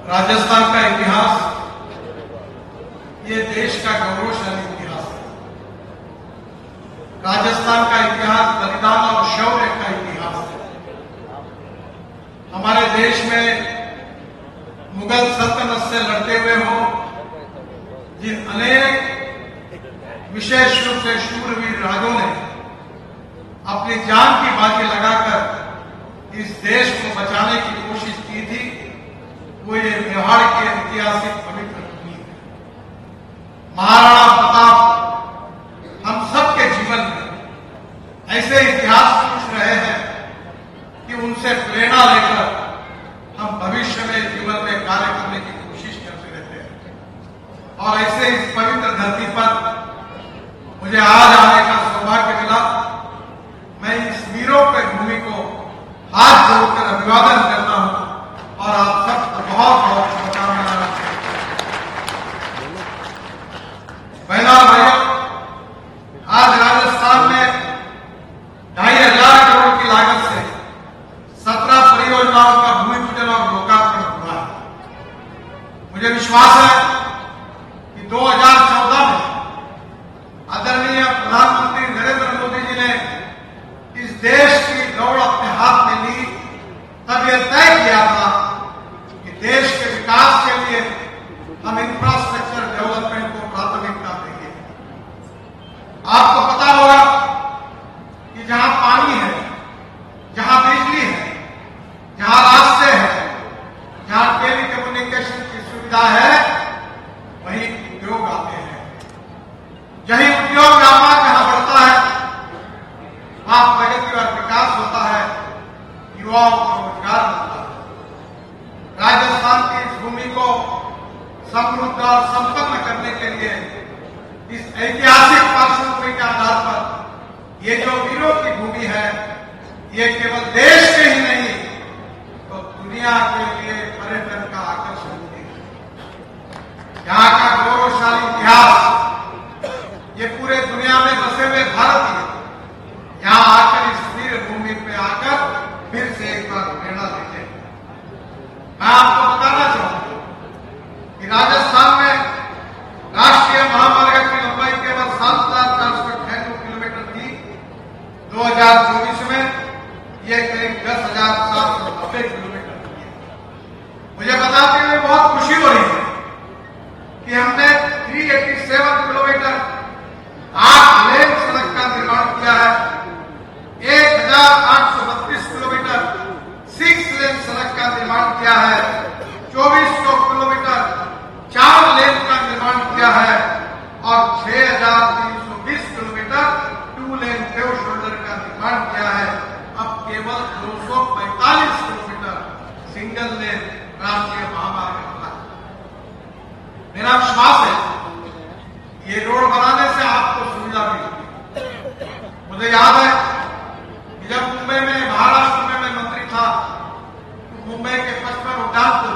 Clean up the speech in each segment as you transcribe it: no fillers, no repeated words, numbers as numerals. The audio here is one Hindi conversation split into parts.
राजस्थान का इतिहास ये देश का गौरवशाली इतिहास है। राजस्थान का इतिहास बलिदान और शौर्य का इतिहास है। हमारे देश में मुगल सल्तनत से लड़ते हुए हो जिन अनेक विशेष रूप से शूरवीर राजों ने अपनी जान की बाजी लगाकर इस देश को बचाने की कोशिश की थी, वो ये मेवाड़ के ऐतिहासिक पवित्र भूमि है। महाराणा प्रताप हम सबके जीवन में ऐसे इतिहास पूछ रहे हैं कि उनसे प्रेरणा लेकर हम भविष्य में जीवन में कार्य करने की कोशिश करते रहते हैं। और ऐसे इस पवित्र धरती पर मुझे आज आने का सौभाग्य मिला। मैं इस वीरों के भूमि को हाथ जोड़कर अभिवादन करता हूं और आप सबको बहुत बहुत शुभकामनाएं। बहनों और भाइयों, आज राजस्थान में 2,500 करोड़ की लागत से 17 परियोजनाओं का भूमि पूजन और लोकार्पण हुआ है। मुझे विश्वास है कि 2014 में आदरणीय प्रधानमंत्री नरेंद्र मोदी जी ने इस देश की दौड़ अपने हाथ में ली, तब यह तय किया था कि देश के विकास के लिए हम इंफ्रास्ट्रक्चर डेवलपमेंट को प्राथमिकता देंगे। आपको पता होगा कि जहां पानी है, जहां बिजली है, जहां रास्ते हैं, जहां टेली कम्युनिकेशन की सुविधा है, वहीं उद्योग आते हैं। यही उद्योग व्यापार जहां बढ़ता है, वहां प्रगति और विकास होता है, युवाओं को रोजगार मिलता है। राजस्थान की इस भूमि को समृद्ध और संपन्न करने के लिए इस ऐतिहासिक पार्श्वभूमि के आधार पर ये जो वीरों की भूमि है, ये केवल देश के ही नहीं तो दुनिया के लिए पर्यटन का आकर्षण है। यहाँ का गौरवशाली इतिहास ये पूरे दुनिया में बसे हुए भारतीय यहाँ आकर इस वीर भूमि पे आकर फिर से एक बार प्रेरणा लेते हैं। मैं आपको बताना चाहूंगा कि राजस्थान में राष्ट्रीय महामार्ग की लंबाई केवल 7,498 किलोमीटर थी। 2024 में यह करीब 10,790 किलोमीटर की है। मुझे बताते हुए बहुत खुशी हो रही है कि हमने 387 किलोमीटर 8 लेन सड़क का निर्माण किया है। 1,832 किलोमीटर 6 लेन सड़क का निर्माण किया है। 2,400 किलोमीटर 4 लेन का निर्माण किया है और 6,320 किलोमीटर 2 लेन पेव शोल्डर का निर्माण किया है। अब केवल 245 किलोमीटर सिंगल लेन राष्ट्रीय महामार्ग बना है। मेरा विश्वास है ये रोड बनाने से आपको सुविधा मिलेगी। मुझे याद है कि जब मुंबई में, महाराष्ट्र में मैं मंत्री था, तो मुंबई के पचमढ़ उद्यानपुर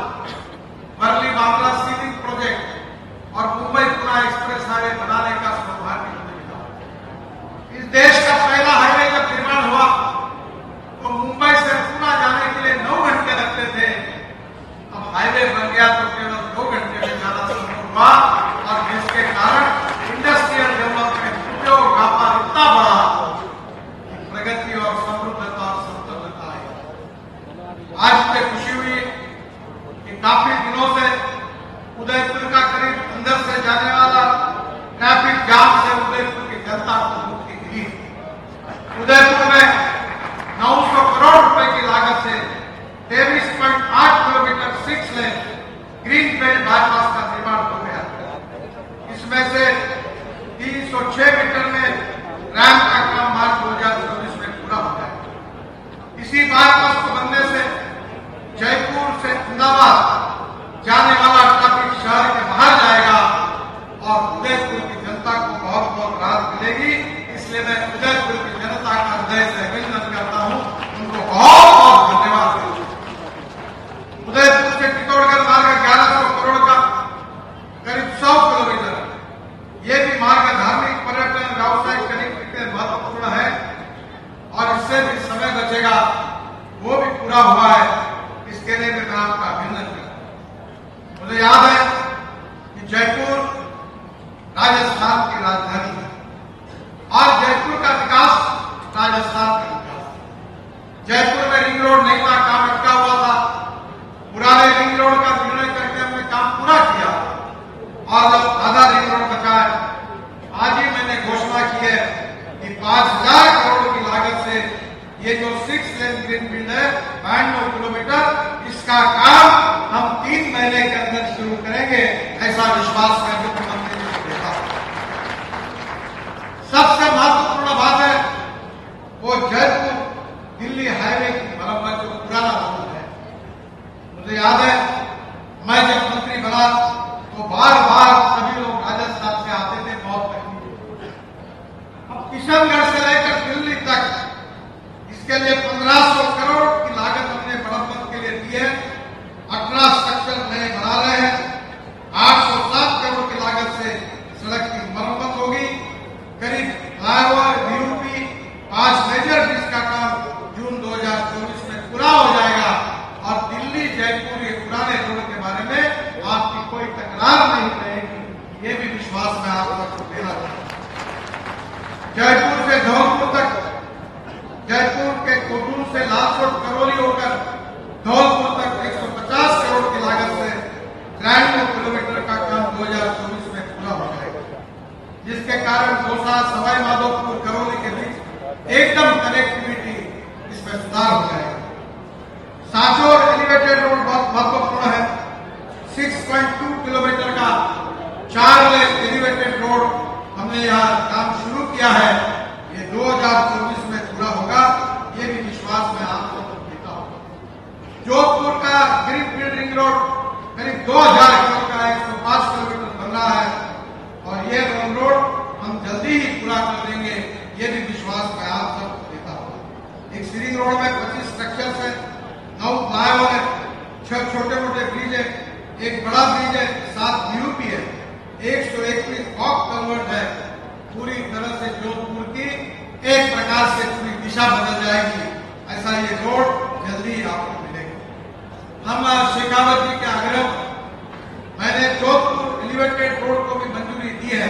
वर्ली बांद्रा सीलिंग प्रोजेक्ट और मुंबई पुणे एक्सप्रेस हाईवे बनाने का सौभाग्य मुझे मिला। इस देश का पहला हाईवे जब निर्माण हुआ तो मुंबई से पुणे जाने के लिए 9 घंटे लगते थे। अब हाईवे बन गया तो केवल 2 घंटे में जाना संभव हुआ और जिसके कारण इंडस्ट्रियल डेवलपमेंट, उद्योग व्यापार इतना बढ़ा कि प्रगति और समृद्धता और संपन्नता आई। आज मुझे खुशी हुई कि काफी दिनों से उदयपुर का करीब अंदर से जाने वाला ट्रैफिक जाम से उदयपुर की जनता को मुक्ति मिली। उदयपुर में 900 करोड़ रुपए की लागत से 23.8 किलोमीटर 6 लेन ग्रीन बेल्ट बाईपास का निर्माण हो गया। इसमें से 306 मीटर में रैंप का काम मार्च 2024 में पूरा हो गया। इसी बाईपास को बनने से जयपुर से अहमदाबाद जाने वाला ट्रैफिक शहर के बाहर जाएगा और उदयपुर की जनता को बहुत बहुत राहत मिलेगी। इसलिए मैं उदयपुर की जनता का हृदय से अभिनंदन करता हूं, उनको बहुत बहुत धन्यवाद देता हूं। उदयपुर से चित्तौड़गढ़ मार्ग 1100 करोड़ का करीब 100 किलोमीटर है। ये भी मार्ग धार्मिक, पर्यटन, व्यावसायिक कनेक्टिविटी महत्वपूर्ण है और इससे भी समय बचेगा, वो भी पूरा हुआ है। इसके लिए मैं आपका अभिनंदन करता हूं। मुझे याद है कि जयपुर राजस्थान की राजधानी है और जयपुर का विकास राजस्थान का विकास। जयपुर में रिंग रोड नहीं था, काम अटका हुआ था। पुराने रिंग रोड का निर्णय करके हमने काम पूरा किया और जब आधा रिंग रोड बचा है, आज ही मैंने घोषणा की है कि 5000 करोड़ की लागत से ये जो 6 लेन ग्रीनफील्ड है 92 किलोमीटर, इसका काम हम 3 महीने के अंदर शुरू करेंगे, ऐसा विश्वास मैं मुख्यमंत्री जी को देता हूं। सबसे महत्वपूर्ण बात है वो जयपुर दिल्ली हाईवे की मरम्मत, जो पुराना रोड है। मुझे याद है मैं जब मंत्री बना तो बार बार सभी लोग राजस्थान से आते थे, बहुत तकलीफ। अब किशनगढ़ से लेकर दिल्ली तक इसके लिए 1500 करोड़ की लागत हमने मरम्मत के लिए दी है। 18 स्ट्रक्चर नए बना रहे हैं। 807 करोड़ की लागत से सड़क की मरम्मत होगी। करीब फ्लाईओवर, वीयूपी, 5 मेजर ब्रिज का काम जून 2024 में पूरा हो जाएगा और दिल्ली जयपुर ये पुराने रोड के बारे में आपकी कोई तकरार नहीं रहेगी, ये भी विश्वास मैं आप सबको देना चाहता हूं। जयपुर से धौलपुर तक, जयपुर के कोटूर से लालसोट करौली होकर धौलपुर तक 150 करोड़ की लागत से 93 किलोमीटर का काम 2024 में पूरा हो जाएगा, जिसके कारण दौसा, सवाई माधोपुर, करौली के बीच एकदम कनेक्टिविटी इसमें सुधार हो जाएगा। सांचौर एलिवेटेड रोड बहुत महत्वपूर्ण है। 6.2 किलोमीटर का 4 लेन एलिवेटेड रोड हमने यहाँ काम शुरू किया है। ये 2024 में पूरा होगा, ये भी विश्वास मैं आप सबको देता हूँ। जोधपुर का ग्रीनफील्ड रिंग रोड करीब 2000 किलोमीटर का 105 किलोमीटर बन रहा है और ये रिंग रोड हम जल्दी ही पूरा कर देंगे, ये भी विश्वास मैं आप सबको देता हूँ। एक रिंग रोड में 25 स्ट्रक्चर है, 9 फ्लाईओवर है, 6 छोटे मोटे ब्रिज है, एक बड़ा ब्रिज है, 7 वीयूपी है, 121 कॉक कन्वर्ट है। पूरी तरह से जोधपुर की एक प्रकार से पूरी दिशा बदल जाएगी, ऐसा ये रोड जल्दी ही आपको मिलेगा। हम शेखावत जी के आग्रह, मैंने जोधपुर एलिवेटेड रोड को भी मंजूरी दी है,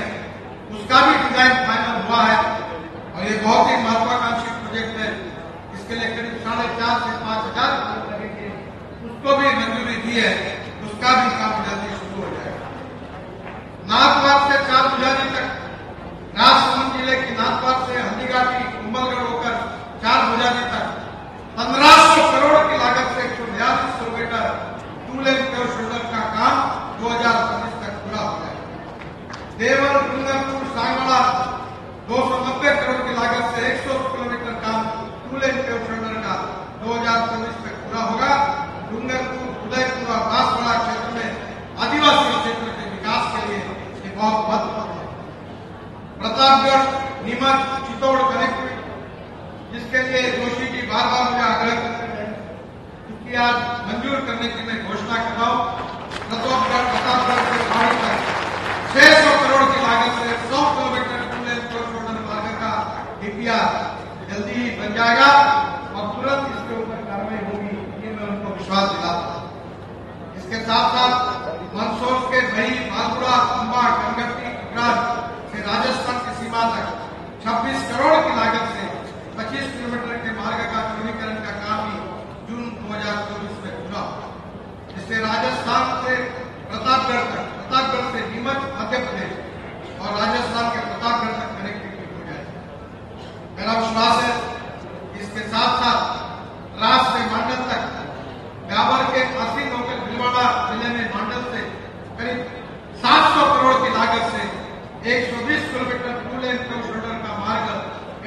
उसका भी डिजाइन फाइनल हुआ है और ये बहुत ही महत्वाकांक्षी प्रोजेक्ट है। इसके लिए करीब 4.5 से 5,000 करोड़ लगेंगे, उसको भी मंजूरी दी है, उसका भी काम जल्दी शुरू हो जाएगा। नाथद्वार से चारभुजानी तक, राजसमंद जिले की नाथद्वार से हल्दीघाटी, कुंभलगढ़ होकर चारभुजानी तक 1500 करोड़ की लागत से 142 किलोमीटर 2 लेन पेवर शोल्डर का काम 2025 तक पूरा हो जाएगा। देवल, डूंगरपुर, सांगवाड़ा 290 करोड़ की लागत से 100 किलोमीटर काम 2 लेन पेवर शोल्डर का 2024 में पूरा होगा। डूंगरपुर, उदयपुर और बांसवाड़ा क्षेत्र में आदिवासी क्षेत्र के विकास के लिए ये बहुत महत्वपूर्ण है। प्रतापगढ़, नीमच, चित्तौड़ कनेक्टिविटी, जिसके लिए जोशी जी बार बार मुझे आग्रह करते हैं, क्योंकि आज मंजूर करने की मैं घोषणा कर रहा हूँ। प्रतापगढ़ से पहाड़ी तक 600 करोड़ की लागत से 100 किलोमीटर 2 लेन पेवर शोल्डर मार्ग का डीपीआर जल्दी ही बन जाएगा और तुरंत इसके ऊपर कार्रवाई होगी, ये मैं उनको विश्वास दिलाता हूँ। इसके साथ साथ मंदसौर के भई, बालपुरा, अंबा, गंगटी, उतराखंड से राजस्थान की सीमा तक 26 करोड़ की लागत से 25 किलोमीटर के मार्ग का चौड़ीकरण का काम भी जून 2024 में पूरा होगा, जिससे राजस्थान से प्रतापगढ़ तक, प्रतापगढ़ से नीमच मध्य प्रदेश और राजस्थान के प्रतापगढ़ तक कनेक्टिविटी हो जाएगी। मेरा विश्वास है इसके साथ साथ राज से मांडल तक, ब्यावर के असीम होकर भीलवाड़ा जिले में मांडल से करीब 700 करोड़ की लागत से 120 किलोमीटर 2 लेन पेवर शोल्डर का मार्ग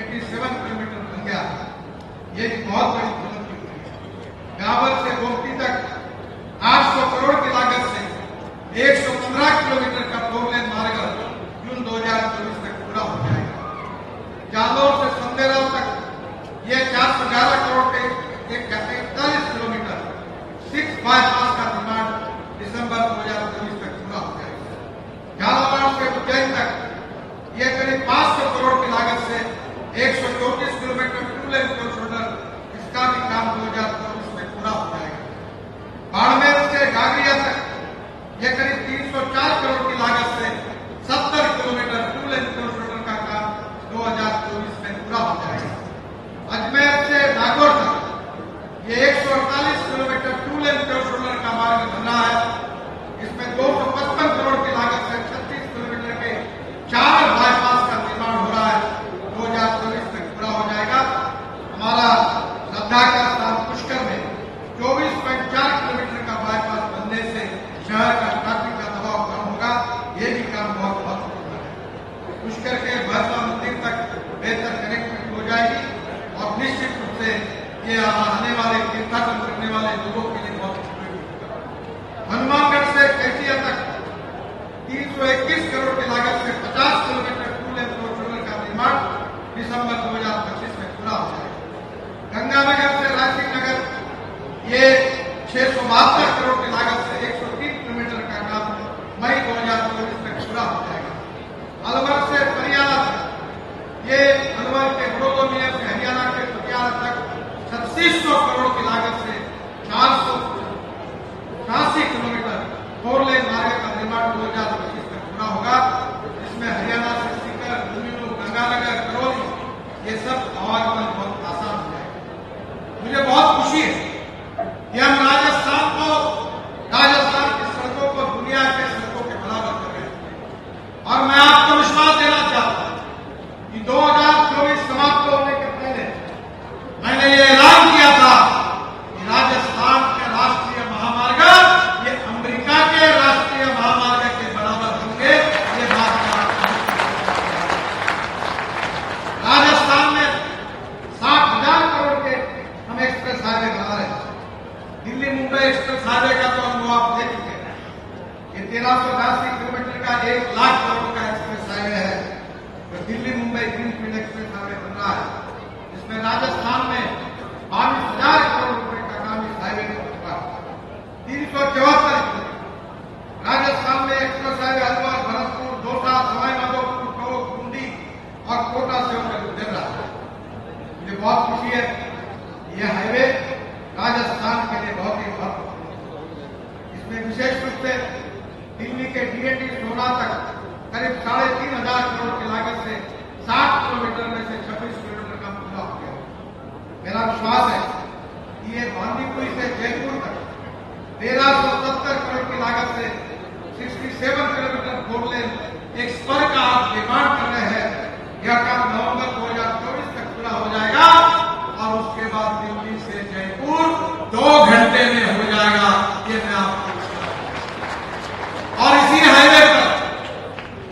87 किलोमीटर बन गया। ये भी बहुत बड़ी प्रगति हुई है। ब्यावर से गोमती तक 800 करोड़ की लागत से 115 किलोमीटर का 4 लेन मार्ग जून 2024 तक पूरा हो जाएगा। जालौर से संदेराव तक ये 411 करोड़ के 41 किलोमीटर 6 बाईपास का निर्माण दिसंबर 2024 तक पूरा हो जाएगा। झालावाड़ से उज्जैन तक ये करीब 500 करोड़ की लागत से 134 किलोमीटर 2 लेन पेवर शोल्डर, इसका भी काम 2024 में पूरा हो जाएगा। बाड़मेर से गागरिया तक ये 148 किलोमीटर 2 लेन शोल्डर का मार्ग बनना है। इसमें 255 करोड़ की लागत से 36 किलोमीटर के 4 बाईपास का निर्माण हो रहा है। 2024 तक पूरा हो जाएगा। हमारा श्रद्धा का स्थान पुष्कर में 24.4 किलोमीटर का बाईपास बनने से शहर का ट्रैफिक का दबाव कम होगा। ये भी काम बहुत महत्वपूर्ण है। पुष्कर के भस्मा मंदिर तक बेहतर कनेक्टिविटी हो जाएगी और निश्चित रूप से ये आने वाले तीर्थाटन करने वाले लोगों के लिए बहुत उपयोगी होगा। हनुमानगढ़ से कैथिया तक 321 करोड़ की लागत से 50 किलोमीटर 2 लेन शोल्डर का निर्माण दिसंबर 2025 में पूरा हो जाएगा। गंगानगर से रायसिंह नगर ये 672 करोड़ की लागत से 103 किलोमीटर का काम मई 2024 तक पूरा हो जाएगा। अलवर से परियाला तक ये अलवर के बड़ोदमिया से हरियाणा के पटियाला तक 3600 करोड़ की लागत से 480 किलोमीटर 4 लेन मार्ग का निर्माण 2025 तक पूरा होगा। इसमें हरियाणा से सीकर, झुंझुनू, गंगानगर, करौली ये सब आवागमन बहुत आसान हो जाएगा। मुझे बहुत खुशी है कि हम राजस्थान की सड़कों को दुनिया के सड़कों के बराबर कर रहे हैं। और मैं आपको विश्वास देना चाहता हूं कि 2024 समाप्त होने के पहले मैंने ये ऐलान किया था कि राजस्थान के राष्ट्रीय महामार्ग ये अमेरिका के राष्ट्रीय महामार्ग के बराबर होंगे। ये बात राजस्थान में 60,000 करोड़ के हम एक्सप्रेस हाईवे बना रहे हैं। दिल्ली मुंबई एक्सप्रेस हाईवे का तो अनुभव आप देख चुके हैं। ये 1382 किलोमीटर का 1 लाख करोड़ का एक्सप्रेस हाईवे है। तो Delhi Mumbai greenfield express highway बन रहा है। इसमें राजस्थान में 22,000 करोड़ रुपए का काम इस हाईवे में होगा। 374 राजस्थान में एक्सप्रेस हाईवे अलवर, भरतपुर, दौसा, सवाई माधोपुर, टोंक, बूंदी और कोटा से होकर गुजर रहा है। मुझे बहुत खुशी है। यह हाईवे राजस्थान के लिए बहुत ही महत्वपूर्ण है। इसमें विशेष रूप से दिल्ली के डीएटी सोना तक करीब 3,500 करोड़ की लागत से 60 किलोमीटर में से 26 किलोमीटर का पूरा हो गया। मेरा विश्वास है कि ये बांदीपुरी से जयपुर तक 1,370 करोड़ की लागत से 67 किलोमीटर 4 लेन एक स्पर का आप निर्माण कर रहे हैं। यह काम नवंबर 2024 तक पूरा हो जाएगा और उसके बाद दिल्ली से जयपुर 2 घंटे में हो जाएगा। ये मैं आपको और इसी हाईवे पर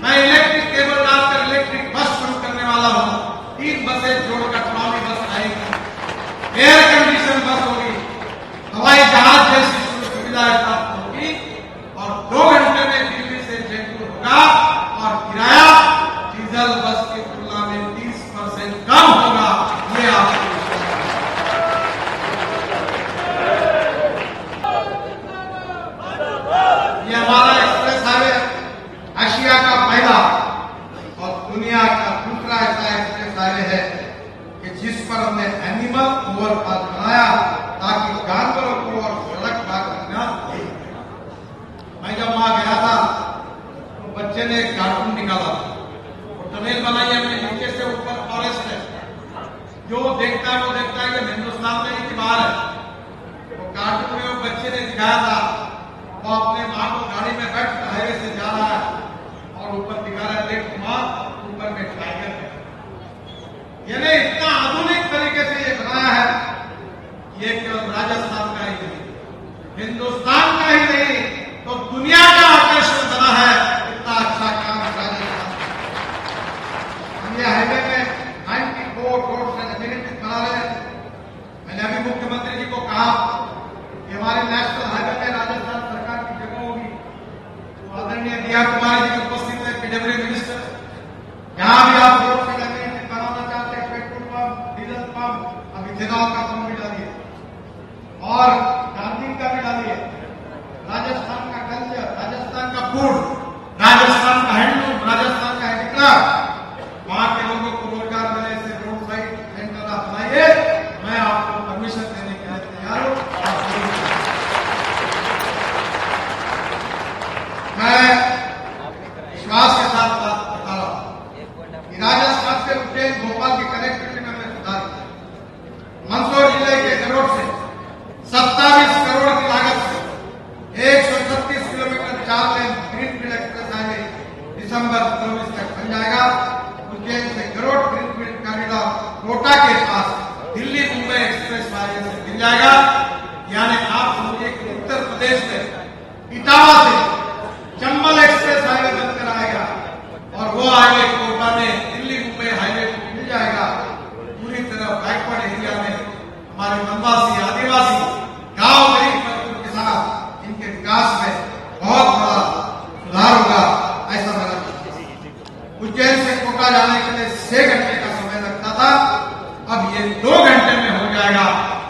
मैं इलेक्ट्रिक केबल डालकर इलेक्ट्रिक बस शुरू करने वाला हूं। 3 बसें जोड़कर ट्रॉली बस आएगी, एयर कंडीशन बस होगी, हवाई जहाज जैसी सुविधाएं प्राप्त होगी और 2 घंटे में दिल्ली से जयपुर होगा और किराया डीजल बस की तुलना में 30% कम होगा। ये आपको ये हमारा एक्सप्रेस हाईवे एशिया का पहला और दुनिया का दूसरा ऐसा एक्सप्रेस हाईवे है कि जिस पर हमने एनिमल ओवरपास बनाया ताकि जानवरों को और सड़क पार करना। मैं जब वहां गया था तो बच्चे ने एक कार्टून निकाला और टनेल बनाई। हमने नीचे से ऊपर फॉरेस्ट है, जो देखता है वो देखता है कि हिंदुस्तान में ही कि बाहर है। तो कार्टून में वो बच्चे ने दिखाया था वो अपने मां को गाड़ी में बैठ हाईवे से जा रहा है और ऊपर दिखा रहा है देख मां, ऊपर में टाइगर है। यानी इतना आधुनिक तरीके से ये बनाया है। ये केवल राजस्थान का ही नहीं, हिंदुस्तान का ही नहीं तो दुनिया का आकर्षण बना है। इतना अच्छा काम राजस्थान। हम ये हाईवे में 94 रोड से एमिनिटीज बना रहे हैं। मैंने अभी मुख्यमंत्री जी को कहा कि हमारे नेशनल हाईवे में राजस्थान सरकार की जगह होगी। तो आदरणीय दिया कुमार जी उपस्थित है, पीडब्ल्यू मिनिस्टर। जहां भी आप रोड से एमिनिटीज बनाना चाहते हैं, पेट्रोल पंप, डीजल पंप, अब इथेनॉल का पंप भी डालिए और चार्जिंग का भी डालिए। राजस्थान का कल्चर, राजस्थान का फूड, राजस्थान का हैंडलूम, राजस्थान का हैंडीक्राफ्ट, वहां के लोगों को रोजगार मिले से रोड साइड सेंटर आप बनाइए। मैं आपको परमिशन देने के लिए तैयार हूं। मैं विश्वास के साथ बात बता रहा हूं कि राजस्थान से उज्जैन भोपाल की कनेक्टिविटी में हमने सुधार किया। मंदसौर जिले के गरुड़ से रेलगाड़ी से मिल जाएगा। यानी आप समझिए कि उत्तर प्रदेश में इटावा से चंबल एक्सप्रेस हाईवे बनकर आएगा और वो हाईवे कोटा में दिल्ली मुंबई हाईवे को मिल जाएगा। पूरी तरह बैकवर्ड एरिया में हमारे वनवासी आदिवासी गांव गरीब मजदूर किसान इनके विकास में बहुत बड़ा सुधार होगा, ऐसा मेरा उज्जैन से कोटा जाने के लिए 6 घंटे का समय लगता था, अब ये 2 घंटे में हो जाएगा।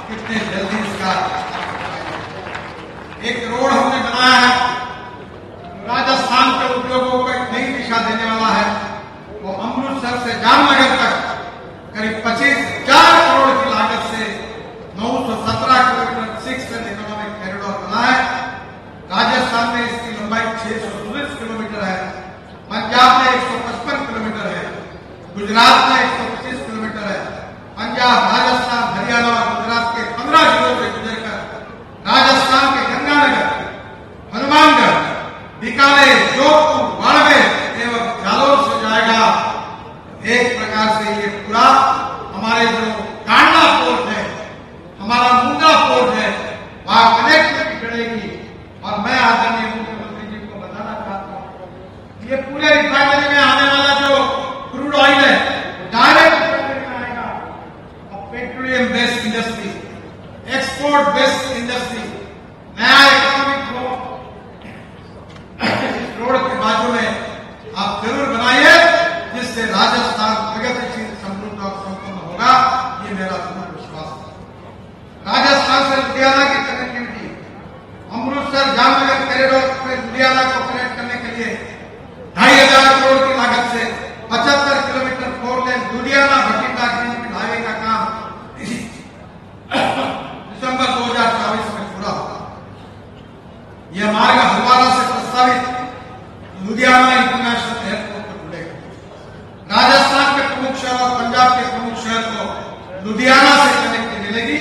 कितने जल्दी इसका एक रोड हमने बनाया है, राजस्थान के उद्योगों को एक नई दिशा देने वाला है। वो अमृतसर से जामनगर तक करीब 25,000 करोड़ की लागत से 917 किलोमीटर 6 लेन इकोनॉमिक कॉरिडोर बना है। राजस्थान में इसकी लंबाई 619 किलोमीटर है, पंजाब में 155 किलोमीटर है, गुजरात में 125 किलोमीटर है। पंजाब, राजस्थान, हरियाणा और गुजरात के 15 जिलों से गुजरकर राजस्थान के गंगानगर, हनुमानगढ़, बीकानेर, जोधपुर, बाड़मेर एवं जालौर से जाएगा। एक प्रकार से ये पूरा हमारे जो कांडा पोर्ट है, हमारा मुंगा पोर्ट है, वहां कनेक्टिविटी बढ़ेगी। और मैं आदरणीय मुख्यमंत्री जी को बताना चाहता हूँ, ये पूरे रिफाइनरी में आने वाला जो क्रूड ऑयल है डायरेक्ट रिफाइनरी में आएगा। और petroleum based industry, export based industry, नया इकोनॉमिक रोड के बाजू में आप जरूर बनाइए, जिससे राजस्थान प्रगतिशील, समृद्ध और संपन्न होगा। ये मेरा पूर्ण विश्वास है। राजस्थान से लुधियाना की कनेक्टिविटी, अमृतसर जामनगर कॉरिडोर पे लुधियाना को कनेक्ट करने के लिए 2,500 करोड़ की लागत से 75 किलोमीटर 4 लेन लुधियाना भटिंडा ग्रीनफील्ड हाईवे का काम दिसंबर 2024 में पूरा होगा। यह मार्ग हरवाड़ा से प्रस्तावित लुधियाना इंटरनेशनल एयरपोर्ट पर जुड़ेगा। राजस्थान के प्रमुख शहर और पंजाब के प्रमुख शहर को लुधियाना से कनेक्ट मिलेगी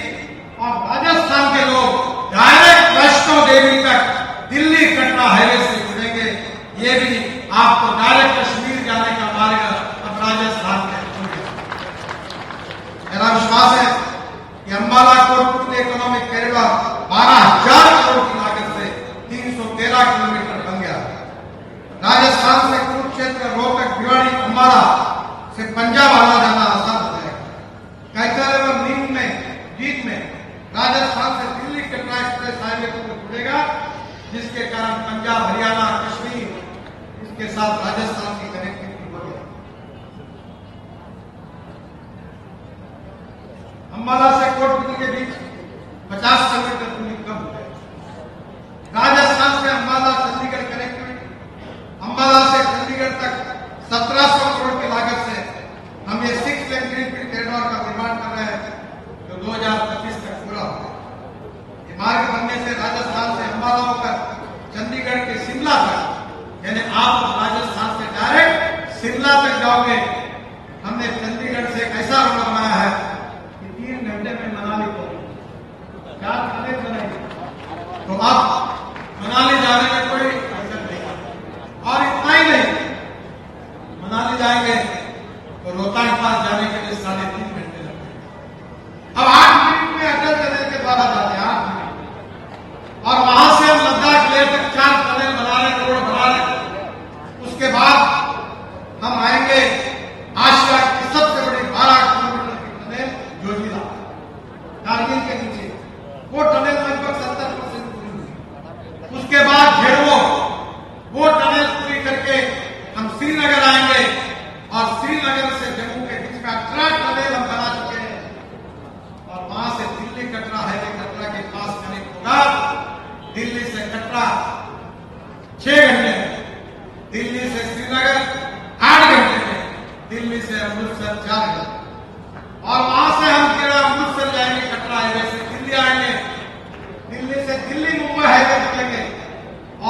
और राजस्थान के लोग डायरेक्ट वैष्णो देवी तक दिल्ली कटरा हाईवे से जुड़ेंगे। ये भी आपको डायरेक्ट कश्मीर जाने का मार्ग अब राजस्थान में खुलेगा। मेरा विश्वास है कि अंबाला कोटपुतली इकोनॉमिक कॉरिडोर 12,000 करोड़ की लागत से 313 किलोमीटर बन गया। राजस्थान से कुरुक्षेत्र, रोहतक, भिवाड़ी, अंबाला से पंजाब आना जाना आसान हो जाएगा। कैसर एवं नीम में जीत में राजस्थान से दिल्ली कटरा एक्सप्रेस हाईवे को जुड़ेगा, जिसके कारण पंजाब, हरियाणा, कश्मीर इसके साथ राजस्थान की कनेक्टिविटी हो गई। अंबाला से कोटपुतली के बीच 50 किलोमीटर दूरी कम हो जाएगी। राजस्थान से अंबाला चंडीगढ़ कनेक्टिविटी, अंबाला से चंडीगढ़ तक 1700 करोड़ की लागत से हम ये 6 लेन ग्रीनफील्ड कॉरिडोर का निर्माण कर रहे हैं, जो 2025 तक पूरा होगा। ये मार्ग बनने से राजस्थान से अंबाला होकर चंडीगढ़ के शिमला तक, यानी आप राजस्थान से डायरेक्ट शिमला तक जाओगे। हमने चंडीगढ़ से एक ऐसा रोड बनाया है कि 3 घंटे में मनाली पहुंचे। 4 घंटे बनाएंगे तो आप मनाली जाने में कोई असर नहीं। और इतना ही नहीं, मनाली जाएंगे तो रोहतांग पास जाने के लिए 3.5 घंटे लगते। अब 8 मिनट में अटल टनल के द्वारा जाते हैं, 8 मिनट। और वहां से हम लद्दाख लेह तक 4 टनल बना रहे, रोड बना रहे। उसके बाद हम आएंगे आसिया की सबसे बड़ी 12 किलोमीटर की टनल जोजिला, कारगिल के नीचे। वो टनल लगभग 70% पूरी हुई। उसके बाद घेरवो, वो टनल पूरी करके हम श्रीनगर आएंगे और श्रीनगर से जम्मू के बीच में 18 टनल हम बना चुके हैं। और वहां से दिल्ली कटरा हाईवे कटरा के पास कनेक्ट होगा। दिल्ली से कटरा 6 घंटे में, दिल्ली से श्रीनगर 8 घंटे में, दिल्ली से अमृतसर 4 घंटे। और वहां से हम केवल अमृतसर जाएंगे, कटरा हाईवे से दिल्ली आएंगे, दिल्ली से दिल्ली मुंबई हाईवे निकलेंगे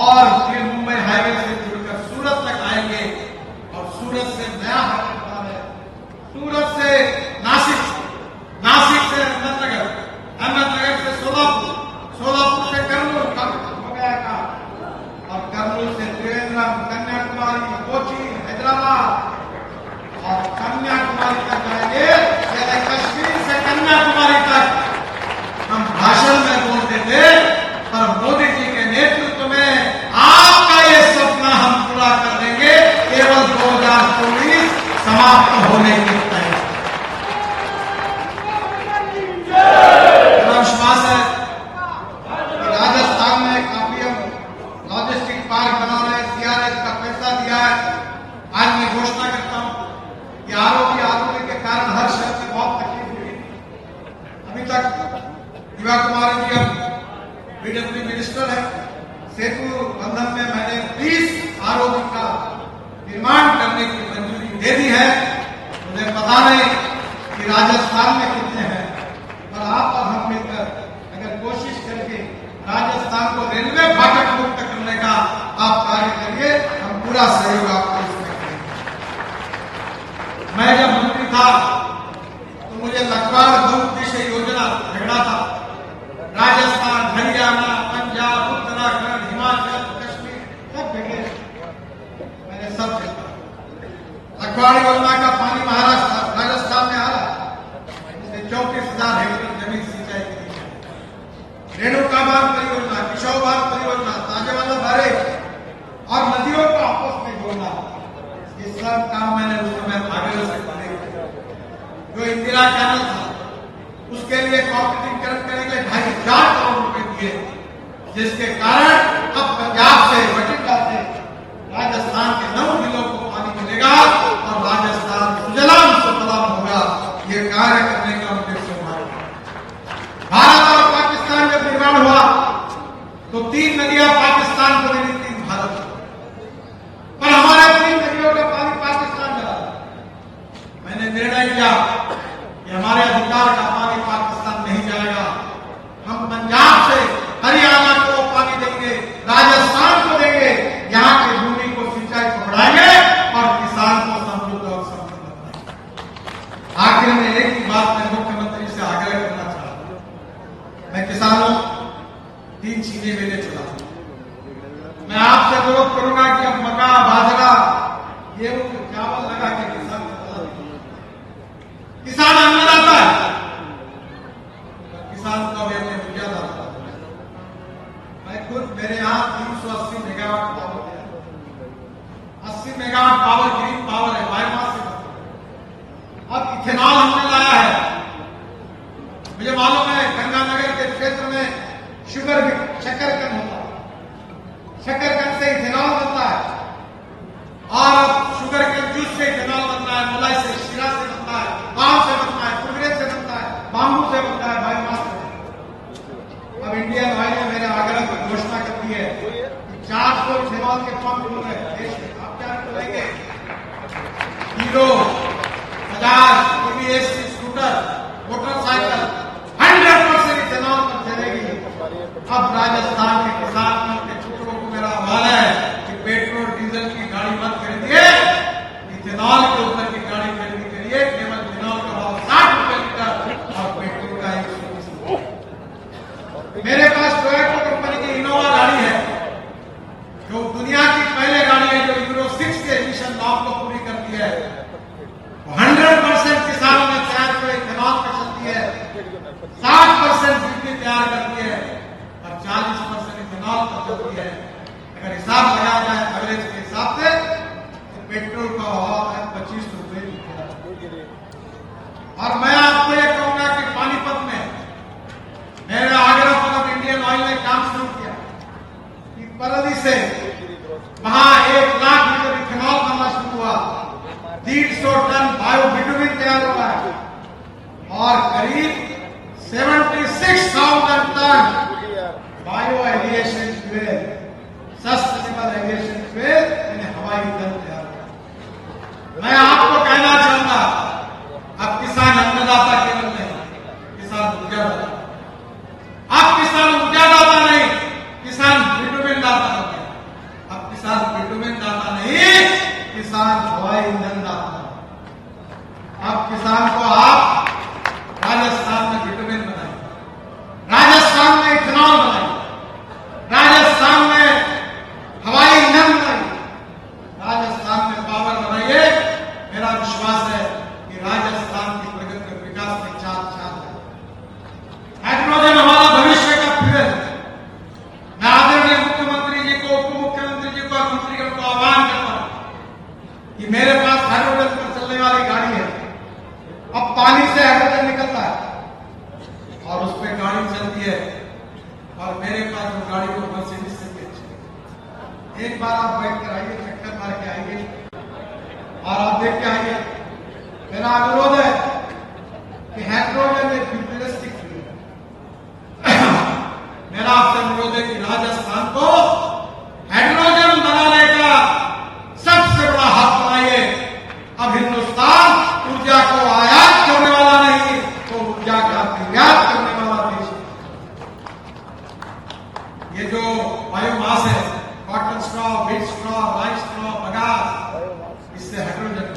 और फिर मुंबई हाईवे से जुड़कर सूरत तक आएंगे। और सूरत से नया हाईवे बना है, सूरत से नासिक, नासिक से अहमदनगर, अहमदनगर से सोलापुर, सोलापुर से कर्नूल हो गया काम। और कर्नूल से त्रिवेंद्रम, कन्याकुमारी, कोची, हैदराबाद और कन्याकुमारी तक जाएंगे। यानी कश्मीर से कन्याकुमारी तक समाप्त होने की तैयारी। विश्वास है कि राजस्थान में काफी हम लॉजिस्टिक पार्क बना रहे हैं, सीआरएस का पैसा दिया है। आज मैं घोषणा करता हूं कि आरोपी के कारण हर शहर से बहुत तकलीफ हुई। अभी तक दिवा कुमारी जी अब बीडब्ल्यू मिनिस्टर है। सेतु बंधन में मैंने 20 आरोपी का निर्माण करने की मंजूरी दे दी है। मुझे पता नहीं कि राजस्थान में कितने हैं, पर आप और हम मिलकर अगर कोशिश करके राजस्थान को रेलवे फाटक मुक्त करने का आप कार्य करिए, हम पूरा सहयोग आपको इसमें करेंगे। मैं जब मंत्री था तो मुझे लखवाड़ बहुउद्देश्य योजना झगड़ा था। राजस्थान, हरियाणा, पंजाब, उत्तराखंड, हिमाचल, कश्मीर सब जगह मैंने सब देखा। लखवाड़ योजना का पानी महाराष्ट्र, राजस्थान में आ रहा है। 34,000 हेक्टेयर जमीन सिंचाई की है। रेणुका बांध परियोजना, किशोर बांध परियोजना, ताजेवाला भरे और नदियों को आपस में जोड़ना, ये सब काम मैंने उस समय आगे से करे। जो इंदिरा कैनल था उसके लिए कॉर्पोरेटीकरण करने के लिए 2,500 करोड़ रुपए दिए, जिसके कारण अब पंजाब से, बठिंडा से राजस्थान के 9 जिलों को पानी मिलेगा और राजस्थान सुजलाम सुफलाम होगा। ये कार्य करने का उद्देश्य हमारा। भारत और पाकिस्तान जब निर्माण हुआ तो 3 नदियां पाकिस्तान को मिली, 3 भारत को। पर हमारे 3 नदियों का पानी पाकिस्तान जा रहा। मैंने निर्णय किया कि हमारे अधिकार का पानी पाकिस्तान नहीं जाएगा। हम पंजाब से हरियाणा को पानी देंगे, राजस्थान को देंगे, यहाँ की भूमि को, सिंचाई को बढ़ाएंगे और किसान को समृद्ध और समृद्ध बनाएंगे। आखिर में एक ही बात मैं मुख्यमंत्री से आग्रह करना चाहता हूं। मैं किसानों 3 चीजें मैंने चुना। मैं आपसे अनुरोध करूंगा कि अब मक्का, बाजरा, गेहूं, चावल लगा के किसान अन्नदाता है। किसान को भी अपने मुखियादाता। मैं खुद, मेरे यहां 380 मेगावाट पावर है। 80 मेगावाट पावर ग्रीन पावर है, बायोमास से। अब इथेनॉल हमने लाया है। मुझे मालूम है गंगानगर के क्षेत्र में शकरकंद होता है। शकरकंद से इथेनॉल बनता है और अब शुगर के जूस से इथेनॉल बनता है, मलाई से, शीरा से बनता है, पाम से बनता है, कुगरे से बनता है, बाम्बू से बनता है, बायोमास से। अब इंडियन ऑयल ने मेरे आग्रह पर घोषणा कर दी है कि 400 इथेनॉल के पंप हो गए देश में। आप क्या करेंगे? Hero, Bajaj, TVS scooter, motorcycle 100% ethanol पर चलेगी। अब राजस्थान के किसान के छुट्टों को मेरा आह्वान है कि पेट्रोल डीजल की गाड़ी मत खरीदिए, इथेनॉल के ऊपर की गाड़ी खरीदी करिए। केवल इथेनॉल का भाव 60 रुपए लीटर और पेट्रोल का 120। मेरे पास टोयोटा कंपनी की इनोवा गाड़ी है, जो दुनिया की पहले गाड़ी है जो यूरो 6 के एमिशन नॉर्म को पूरी करती है। 100% किसानों ने तैयार किया, इथेनॉल पर चलती है, 60% बिजली तैयार करती है और 40% इथेनॉल पर चलती है। अगर हिसाब लगाया जाए एवरेज के हिसाब से तो पेट्रोल का भाव है 25 रुपए लीटर। और मैं आपको यह कहूंगा कि पानीपत में मेरे आग्रह पर अब इंडियन ऑयल ने काम शुरू किया कि परली से वहां 1 लाख लीटर इथेनॉल बनना शुरू हुआ। 150 टन बायोबिटुमिन तैयार हुआ है और करीब 76,000 ton bio aviation fuel, sustainable aviation fuel, हवाई ईंधन तैयार हुआ। मैं आपको कहना चाहूंगा, अब किसान अन्नदाता केवल नहीं, किसान ऊर्जादाता। अब किसान ऊर्जादाता नहीं, किसान बिटुमिन दाता हो गया। अब किसान बिटुमिन दाता नहीं, किसान हवाई ईंधन दाता। अब किसान को आप राजस्थान में बिटुमिन बनाएंगे, और उस पर गाड़ी चलती है, और मेरे पास जो गाड़ी को मर्सिडीज से भी अच्छी है। एक बार आप बैठ कर आइए, चक्कर मार के आइए और आप देख के आइए। मेरा अनुरोध है कि हाइड्रोजन एक फ्यूचरिस्टिक फ्यूल है। मेरा आपसे अनुरोध है कि राजस्थान को हाइड्रोजन बनाने का सबसे बड़ा हक बनाइए। अब हिंदुस्तान ऊर्जा को आयात करने वाला नहीं, तो ऊर्जा का निर्यात करने वाला देश है। ये जो बायोमास है, cotton straw, wheat straw, rice straw, bagasse, इससे हाइड्रोजन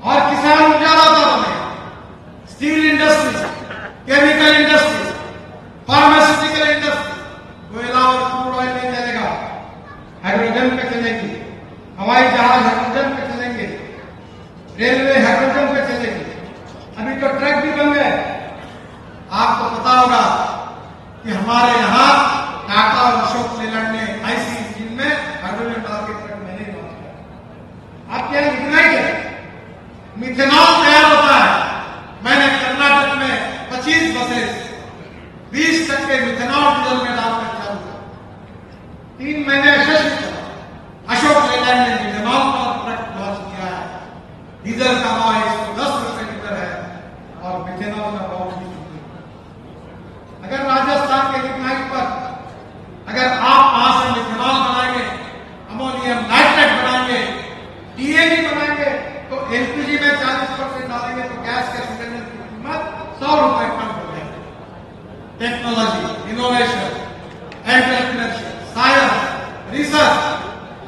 और किसान ऊर्जादाता बने। Steel industries, chemical industries, pharmaceutical industry, कोयला और क्रूड ऑयल नहीं चलेगा, हाइड्रोजन पे चलेगी। हवाई जहाज हाइड्रोजन पे चलेंगे, रेलवे हाइड्रोजन पे चलेगी। अभी तो ट्रक भी बन गए। आपको पता होगा कि हमारे यहाँ टाटा और अशोक लेलैंड ने आईसी इंजन में हाइड्रोजन डाल के ट्रक मैंने लॉन्च किया। आपके यहाँ इग्नाइट है, मिथेनॉल तैयार होता है। मैंने कर्नाटक में 25 बसेस 20% मिथेनॉल डीजल में डालकर चालू किया। 3 महीने यशस्वी चला। अशोक लेलैंड ने मिथेनॉल का ट्रक लॉन्च किया है। डीजल का भाव 110 रुपए लीटर है और मिथेनॉल का भाव 20 रुपए। अगर राजस्थान के लिग्नाइट पर अगर आप वहां से मिथेनॉल बनाएंगे, अमोनियम नाइट्रेट बनाएंगे, डीएनए बनाएंगे, तो एलपीजी में 40% डालेंगे तो गैस के सिलेंडर की कीमत 100 रुपए कम हो जाएगी। Technology, innovation, entrepreneurship, science, research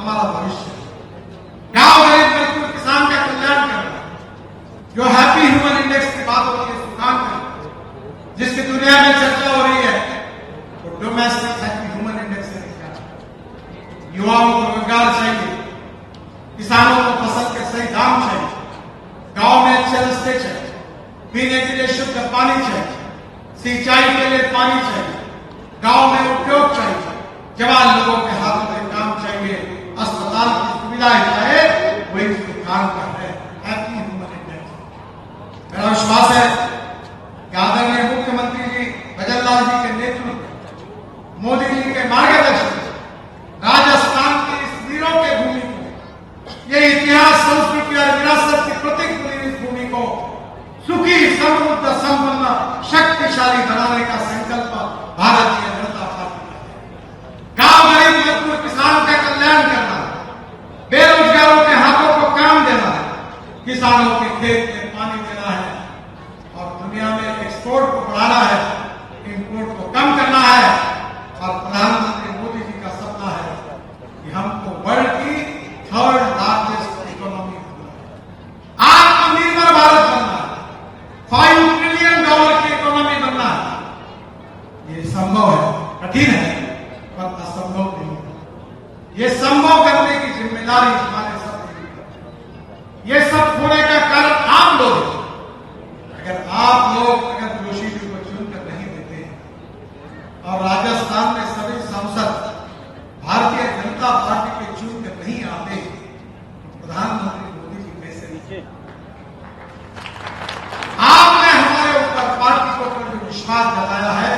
हमारा भविष्य। गांव गरीब मजदूर किसान का कल्याण करना, जो हैप्पी ह्यूमन इंडेक्स की बात होती है सुखान में, जिसकी दुनिया में चर्चा हो रही है, तो डोमेस्टिक हैप्पी ह्यूमन इंडेक्स से निकाला। युवाओं को रोजगार चाहिए, किसानों को फसल के सही दाम चाहिए, गांव में अच्छे रास्ते चाहिए, पीने के लिए शुद्ध पानी चाहिए, सिंचाई के लिए पानी चाहिए, गांव में उद्योग चाहिए, जवान लोगों के हाथों में काम चाहिए, अस्पताल की सुविधाएं चाहे, वही काम कर रहे हैं। Happy human index. मेरा विश्वास है कि आदरणीय मुख्यमंत्री जी भजनलाल जी के नेतृत्व, मोदी जी के मार्गदर्शन, राजस्थान की इस वीरों के भूमि को, ये इतिहास, संस्कृति और विरासत की प्रतीक बनी इस भूमि को सुखी, समृद्ध, संपन्न, शक्तिशाली बनाने का संकल्प भारतीय जनता पार्टी का। गांव गरीब मजदूर किसान का कल्याण करना, बेरोजगारों के हाथों को काम देना है, किसानों के खेत में पानी देना है और दुनिया में एक्सपोर्ट को बढ़ाना है, इंपोर्ट को कम करना है। और प्रधानमंत्री मोदी जी का सपना है कि हमको वर्ल्ड की 3rd लार्जेस्ट इकोनॉमी बनना है, आत्मनिर्भर भारत बनना है, $5 ट्रिलियन की इकोनॉमी बनना है। ये संभव है, कठिन है पर असंभव नहीं है। ये संभव करने की जिम्मेदारी हमारे सब। ये सब होने का कारण आप लोग हैं। अगर आप लोग जोशी जी को चुनकर नहीं देते और राजस्थान में सभी सांसद भारतीय जनता पार्टी के चुनकर नहीं आते, प्रधानमंत्री मोदी जी कैसे नीचे। आपने हमारे ऊपर पार्टी के ऊपर जो विश्वास जताया है,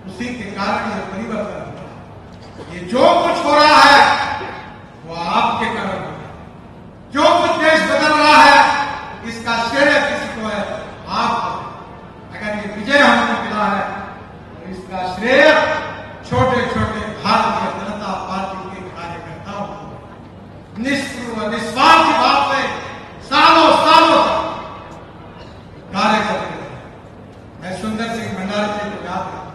उसी के कारण यह परिवर्तन हुआ है। ये जो कुछ हो रहा है वो आपके कारण हो रहा है। जो कुछ देश बदल रहा है, इसका श्रेय किसी को है, आपको। अगर ये विजय हमको मिला है तो इसका श्रेय छोटे छोटे भारतीय जनता पार्टी के कार्यकर्ताओं को निस्वार्थ भाव से सालों सालों कार्य करते हैं। मैं सुंदर सिंह भंडारी जी को याद करता।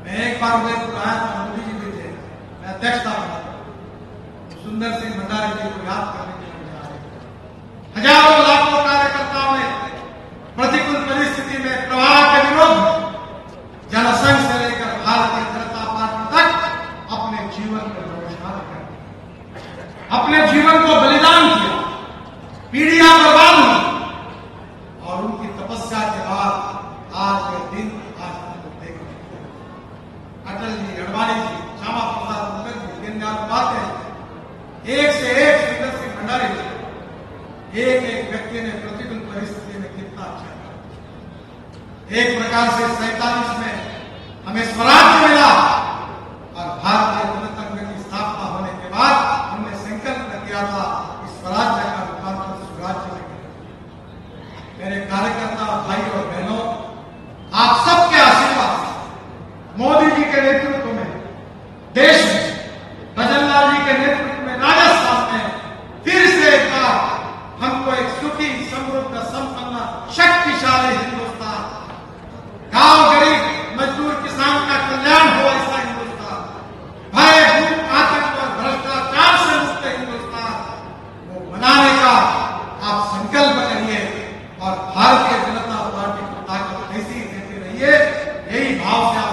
मैं एक बार उदयपुर आया था, मोदी जी भी थे, मैं अध्यक्षता करता। सुंदर सिंह भंडारी जी को याद करने के लिए आ रहे। हजारों लाखों कार्यकर्ताओं ने प्रतिकूल परिस्थिति में प्रवाह के विरोध में जनसंघ से लेकर भारतीय जनता पार्टी तक अपने जीवन को नमस्कार कर, अपने जीवन को बलिदान किया, पीढ़ियां बर्बाद हुई और उनकी तपस्या के बाद आज के दिन आज हमको देखने को मिला। अटल जी, अडवाणी जी, श्यामा प्रसाद मुखर्जी, दीनदयाल उपाध्याय, एक से एक सुंदर सिंह भंडारी जी, एक एक 1947 में हमें स्वराज्य मिला और भारतीय गणतंत्र की स्थापना होने के बाद हमने संकल्प किया था इस स्वराज्य का रूपांतर सुराज्य में करें। मेरे कार्यकर्ता भाई और बहनों, आप सबके आशीर्वाद से मोदी जी के नेतृत्व में देश में, भजनलाल जी के नेतृत्व में राजस्थान में फिर से एक बार हमको एक सुखी, समृद्ध, संपन्न, शक्तिशाली हिंदुस्तान, गांव गरीब मजदूर किसान का कल्याण हो ऐसा हिंदुस्तान, भय भूख आतंक और भ्रष्टाचार से मुक्त हिंदुस्तान वो बनाने का आप संकल्प करिए और भारतीय जनता पार्टी को ताकत ऐसी देते रहिए। यही भाव से